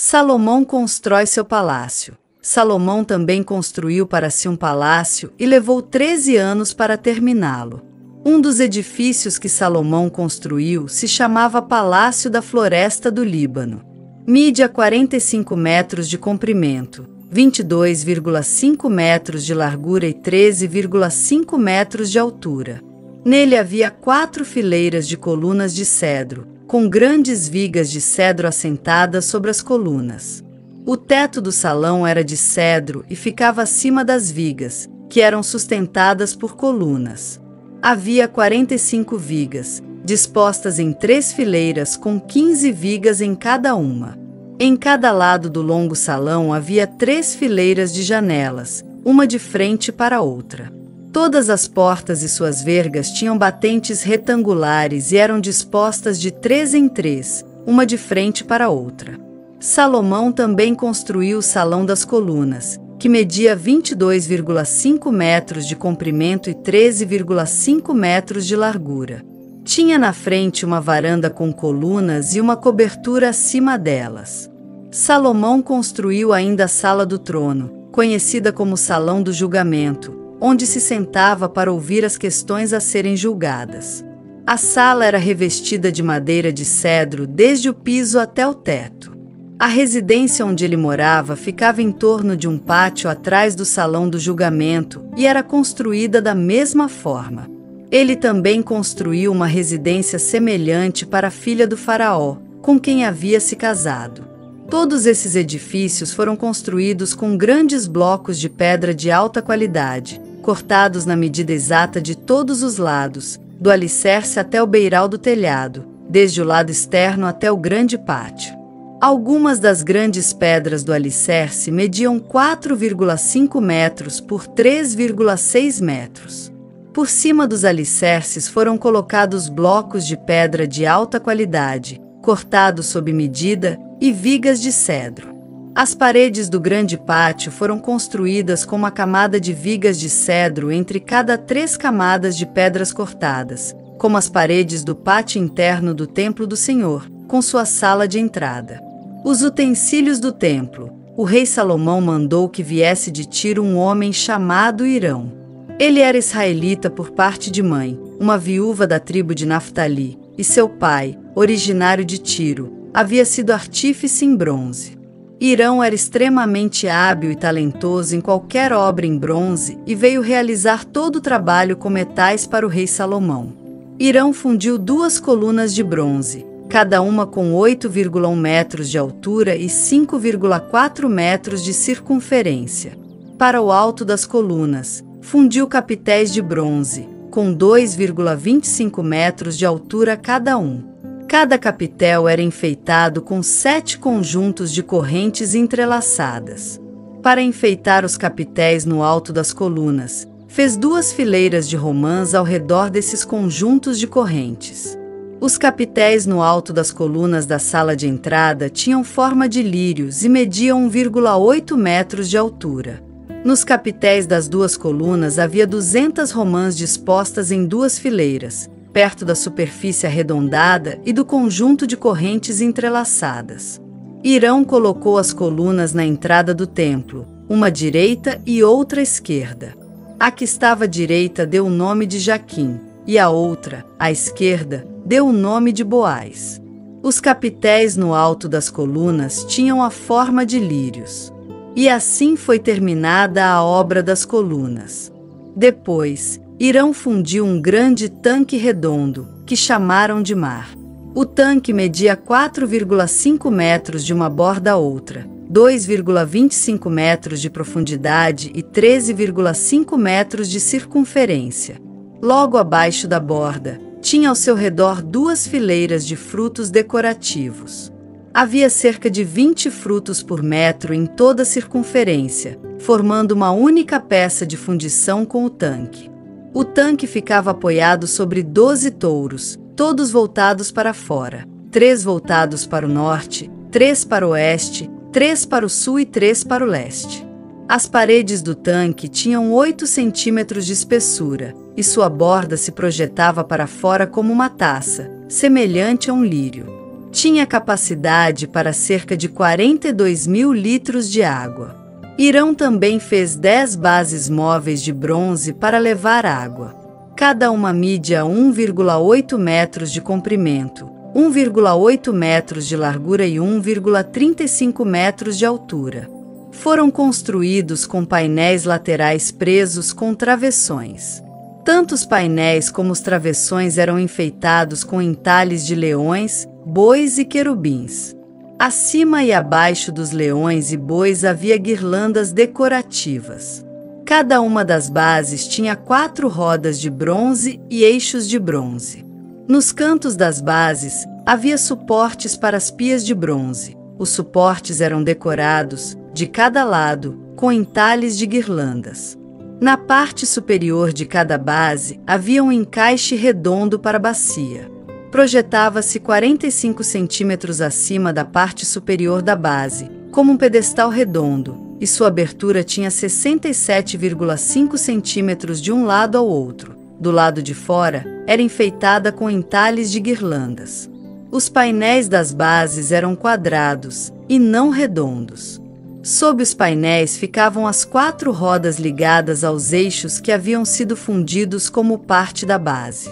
Salomão constrói seu palácio. Salomão também construiu para si um palácio e levou 13 anos para terminá-lo. Um dos edifícios que Salomão construiu se chamava Palácio da Floresta do Líbano. Mide 45 metros de comprimento, 22,5 metros de largura e 13,5 metros de altura. Nele havia 4 fileiras de colunas de cedro, com grandes vigas de cedro assentadas sobre as colunas. O teto do salão era de cedro e ficava acima das vigas, que eram sustentadas por colunas. Havia 45 vigas, dispostas em 3 fileiras com 15 vigas em cada uma. Em cada lado do longo salão havia 3 fileiras de janelas, uma de frente para a outra. Todas as portas e suas vergas tinham batentes retangulares e eram dispostas de 3 em 3, uma de frente para a outra. Salomão também construiu o Salão das Colunas, que media 22,5 metros de comprimento e 13,5 metros de largura. Tinha na frente uma varanda com colunas e uma cobertura acima delas. Salomão construiu ainda a Sala do Trono, conhecida como Salão do Julgamento, onde se sentava para ouvir as questões a serem julgadas. A sala era revestida de madeira de cedro desde o piso até o teto. A residência onde ele morava ficava em torno de um pátio atrás do Salão do Julgamento e era construída da mesma forma. Ele também construiu uma residência semelhante para a filha do faraó, com quem havia se casado. Todos esses edifícios foram construídos com grandes blocos de pedra de alta qualidade, cortados na medida exata de todos os lados, do alicerce até o beiral do telhado, desde o lado externo até o grande pátio. Algumas das grandes pedras do alicerce mediam 4,5 metros por 3,6 metros. Por cima dos alicerces foram colocados blocos de pedra de alta qualidade, cortados sob medida, e vigas de cedro. As paredes do grande pátio foram construídas com uma camada de vigas de cedro entre cada 3 camadas de pedras cortadas, como as paredes do pátio interno do Templo do Senhor, com sua sala de entrada. Os utensílios do templo. O rei Salomão mandou que viesse de Tiro um homem chamado Hirão. Ele era israelita por parte de mãe, uma viúva da tribo de Naftali, e seu pai, originário de Tiro, havia sido artífice em bronze. Hirão era extremamente hábil e talentoso em qualquer obra em bronze e veio realizar todo o trabalho com metais para o rei Salomão. Hirão fundiu 2 colunas de bronze, cada uma com 8,1 metros de altura e 5,4 metros de circunferência. Para o alto das colunas, fundiu capitéis de bronze, com 2,25 metros de altura cada um. Cada capitel era enfeitado com 7 conjuntos de correntes entrelaçadas. Para enfeitar os capitéis no alto das colunas, fez 2 fileiras de romãs ao redor desses conjuntos de correntes. Os capitéis no alto das colunas da sala de entrada tinham forma de lírios e mediam 1,8 metros de altura. Nos capitéis das 2 colunas havia 200 romãs dispostas em 2 fileiras, perto da superfície arredondada e do conjunto de correntes entrelaçadas. Hirão colocou as colunas na entrada do templo, uma à direita e outra à esquerda. A que estava à direita deu o nome de Jaquim, e a outra, à esquerda, deu o nome de Boaz. Os capitéis no alto das colunas tinham a forma de lírios. E assim foi terminada a obra das colunas. Depois, Hirão fundiu um grande tanque redondo, que chamaram de mar. O tanque media 4,5 metros de uma borda a outra, 2,25 metros de profundidade e 13,5 metros de circunferência. Logo abaixo da borda, tinha ao seu redor 2 fileiras de frutos decorativos. Havia cerca de 20 frutos por metro em toda a circunferência, formando uma única peça de fundição com o tanque. O tanque ficava apoiado sobre 12 touros, todos voltados para fora, 3 voltados para o norte, 3 para o oeste, 3 para o sul e 3 para o leste. As paredes do tanque tinham 8 centímetros de espessura, e sua borda se projetava para fora como uma taça, semelhante a um lírio. Tinha capacidade para cerca de 42.000 litros de água. Hirão também fez 10 bases móveis de bronze para levar água. Cada uma media 1,8 metros de comprimento, 1,8 metros de largura e 1,35 metros de altura. Foram construídos com painéis laterais presos com travessões. Tanto os painéis como os travessões eram enfeitados com entalhes de leões, bois e querubins. Acima e abaixo dos leões e bois havia guirlandas decorativas. Cada uma das bases tinha 4 rodas de bronze e eixos de bronze. Nos cantos das bases, havia suportes para as pias de bronze. Os suportes eram decorados, de cada lado, com entalhes de guirlandas. Na parte superior de cada base, havia um encaixe redondo para a bacia. Projetava-se 45 centímetros acima da parte superior da base, como um pedestal redondo, e sua abertura tinha 67,5 centímetros de um lado ao outro. Do lado de fora, era enfeitada com entalhes de guirlandas. Os painéis das bases eram quadrados, e não redondos. Sob os painéis ficavam as 4 rodas ligadas aos eixos que haviam sido fundidos como parte da base.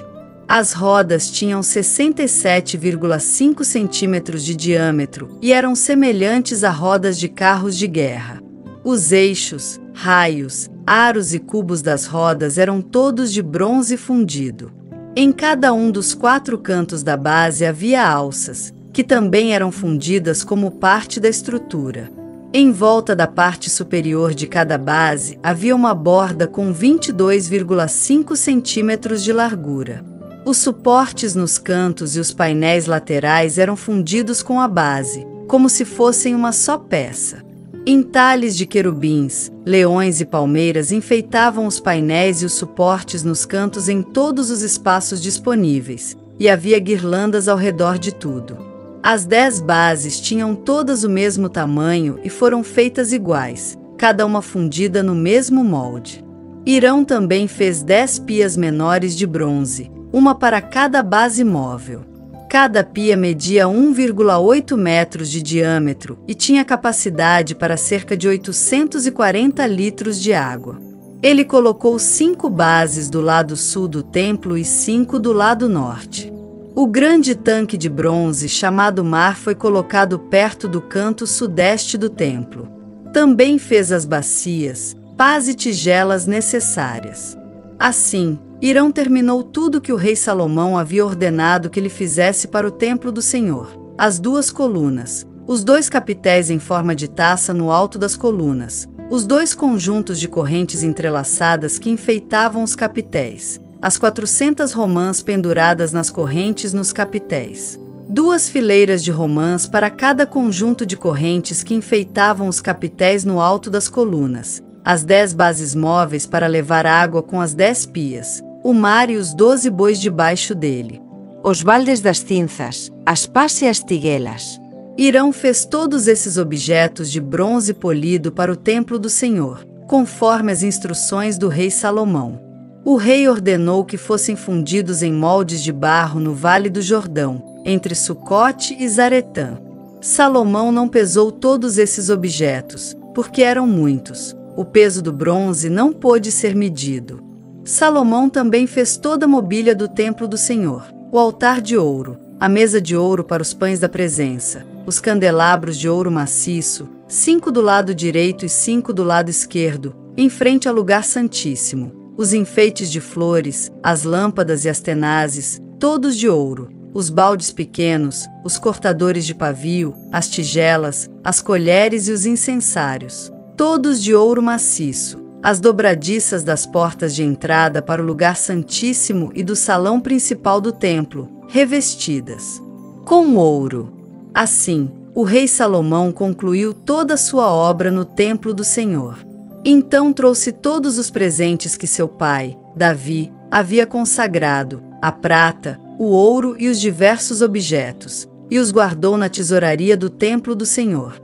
As rodas tinham 67,5 centímetros de diâmetro e eram semelhantes a rodas de carros de guerra. Os eixos, raios, aros e cubos das rodas eram todos de bronze fundido. Em cada um dos 4 cantos da base havia alças, que também eram fundidas como parte da estrutura. Em volta da parte superior de cada base havia uma borda com 22,5 centímetros de largura. Os suportes nos cantos e os painéis laterais eram fundidos com a base, como se fossem uma só peça. Entalhes de querubins, leões e palmeiras enfeitavam os painéis e os suportes nos cantos em todos os espaços disponíveis, e havia guirlandas ao redor de tudo. As 10 bases tinham todas o mesmo tamanho e foram feitas iguais, cada uma fundida no mesmo molde. Hirão também fez 10 pias menores de bronze, uma para cada base móvel. Cada pia media 1,8 metros de diâmetro e tinha capacidade para cerca de 840 litros de água. Ele colocou 5 bases do lado sul do templo e 5 do lado norte. O grande tanque de bronze chamado Mar foi colocado perto do canto sudeste do templo. Também fez as bacias, pás e tigelas necessárias. Assim, Hirão terminou tudo que o rei Salomão havia ordenado que ele fizesse para o templo do Senhor. As 2 colunas, os 2 capitéis em forma de taça no alto das colunas, os 2 conjuntos de correntes entrelaçadas que enfeitavam os capitéis, as 400 romãs penduradas nas correntes nos capitéis, 2 fileiras de romãs para cada conjunto de correntes que enfeitavam os capitéis no alto das colunas, as 10 bases móveis para levar água com as 10 pias, o mar e os 12 bois debaixo dele, os baldes das cinzas, as pás e as tiguelas. Hirão fez todos esses objetos de bronze polido para o templo do Senhor, conforme as instruções do rei Salomão. O rei ordenou que fossem fundidos em moldes de barro no Vale do Jordão, entre Sucote e Zaretã. Salomão não pesou todos esses objetos, porque eram muitos. O peso do bronze não pôde ser medido. Salomão também fez toda a mobília do templo do Senhor, o altar de ouro, a mesa de ouro para os pães da presença, os candelabros de ouro maciço, 5 do lado direito e 5 do lado esquerdo, em frente ao lugar santíssimo, os enfeites de flores, as lâmpadas e as tenazes, todos de ouro, os baldes pequenos, os cortadores de pavio, as tigelas, as colheres e os incensários, todos de ouro maciço, as dobradiças das portas de entrada para o lugar santíssimo e do salão principal do templo, revestidas com ouro. Assim, o rei Salomão concluiu toda a sua obra no templo do Senhor. Então trouxe todos os presentes que seu pai, Davi, havia consagrado, a prata, o ouro e os diversos objetos, e os guardou na tesouraria do templo do Senhor.